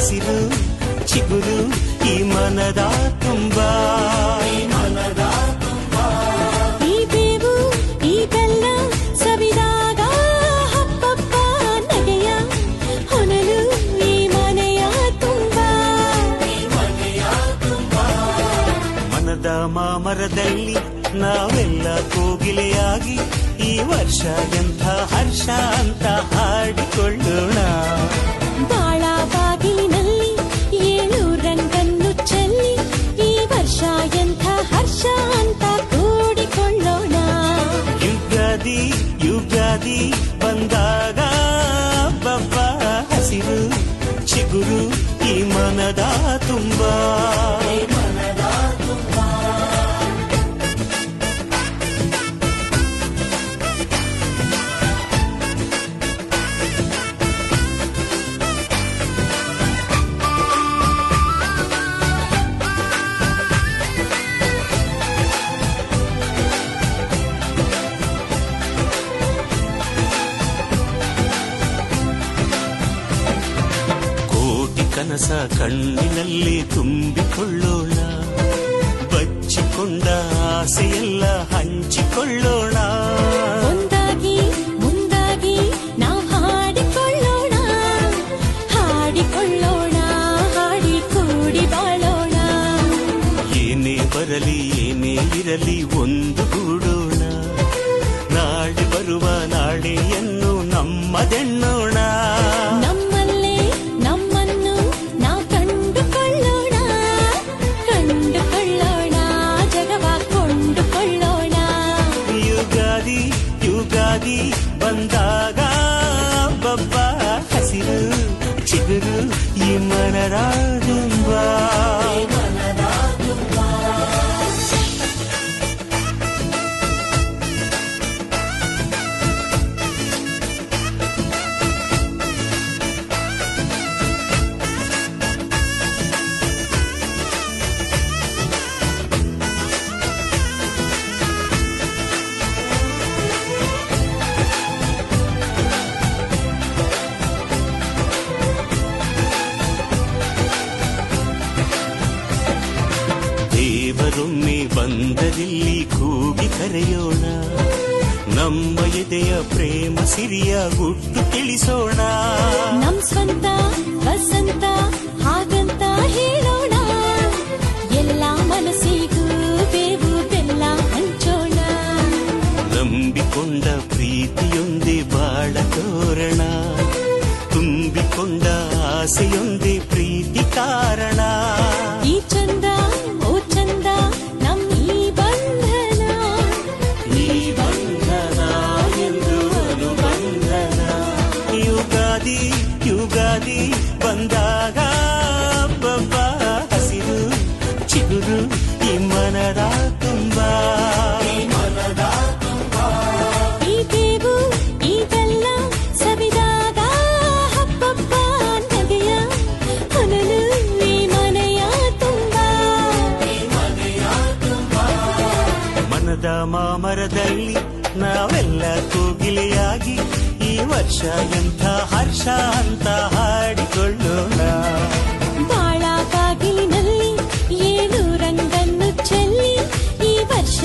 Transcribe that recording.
ಹಸಿರು ಚಿಗುರು ಈ ಮನದ ತುಂಬಾ ಈ ಬೇವು ಈ ಬೆಲ್ಲ ಸವಿದಾಗ ಹಬ್ಬಬ್ಬ ನಗೆಯ ಹೊನಲು ಈ ಮನೆಯ ತುಂಬಾ ಮನದ ಮಾಮರದಲ್ಲಿ ನಾವೆಲ್ಲ ಕೋಗಿಲೆಯಾಗಿ ಈ ವರ್ಷ ಎಂಥ ಹರ್ಷ ಅಂತ ಹಾಡಿಕೊಳ್ಳೋಣ. ಬಾಳ ಬಾಗಿಲಿನಲ್ಲಿ 7 ರಂಗನ್ನು ಚೆಲ್ಲಿ ಈ ವರ್ಷ ಎಂಥ ಹರ್ಷ ಅಂತ ಕೂಡಿಕೊಳ್ಳೋಣ. ಯುಗಾದಿ ಯುಗಾದಿ ಬಂದಾಗ ಬಬ್ಬ ಹಸಿರು ಚಿಗುರು ಈ ಮನದ ತುಂಬಾ ಕನಸ ಕಣ್ಣಿನಲ್ಲಿ ತುಂಬಿಕೊಳ್ಳೋಣ. ಬಚ್ಚಿಕೊಂಡ ಆಸೆಯೆಲ್ಲ ಹಂಚಿಕೊಳ್ಳೋಣ. ಒಂದಾಗಿ ಮುಂದಾಗಿ ನಾವು ಹಾಡಿಕೊಳ್ಳೋಣ ಹಾಡಿಕೊಳ್ಳೋಣ ಹಾಡಿ ಕೂಡಿ ಬಾಳೋಣ. ಏನೇ ಬರಲಿ ಏನೇ ಇರಲಿ ಒಂದು ಗೂಡೋಣ. ನಾಳೆ ಬರುವ ನಾಳೆಯನ್ನು ನಮ್ಮದೆನ್ನೋಣ. ಯುಗಾದಿ ಬಂದಾಗ ಬಬ್ಬ ಹಸಿರು ಚಿಗುರು ಈ ಮನದ ತುಂಬಾ ದೇವರೊಮ್ಮೆ ಬಂದರಿಲ್ಲಿ ಕೂಗಿ ಕರೆಯೋಣ. ನಮ್ಮ ಎದೆಯ ಪ್ರೇಮ ಸಿರಿಯ ಗುಟ್ಟು ತಿಳಿಸೋಣ. ನಮ್ ಸ್ವಂತ ವಸಂತ ಹಾಗಂತ ಹೇಳೋಣ. ಎಲ್ಲ ಮನಸ್ಸಿಗೂ ಬೇವು ಬೆಲ್ಲ ಹಂಚೋಣ. ನಂಬಿಕೊಂಡ ಪ್ರೀತಿಯೊಂದೇ ಬಾಳ ತೋರಣ. ತುಂಬಿಕೊಂಡ ಆಸೆಯೊಂದೇ ಪ್ರೀತಿ ಕಾರಣ. ಈ ಚಂದ ಓ ಚಂದ ನಮ್ ಈ ಬಂಧನ ಎಂದು ಅನುಬಂಧನ. ಯುಗಾದಿ ಯುಗಾದಿ ಬಂದಾಗ ಬಬ್ಬ ಹಸಿರು ಚಿಗುರು ಈ ಮನದ ತುಂಬಾ ಈ ಬೇವು ಈ ಬೆಲ್ಲ ಸವಿದಾಗ ಹಬ್ಬಬ್ಬ ನಗೆಯ ಹೊನಲು ಈ ಮನೆಯ ತುಂಬಾ ಮನದ ಮಾಮರದಲ್ಲಿ ನಾವೆಲ್ಲ ಕೋಗಿಲೆಯಾಗಿ ಈ ವರ್ಷ ಎಂಥ ಹರ್ಷ ಅಂತ ಹಾಡಿಕೊಳ್ಳೋಣ. ಬಾಳ ಬಾಗಿಲಿನಲ್ಲಿ 7 ರಂಗನ್ನು ಚೆಲ್ಲಿ ಈ ವರ್ಷ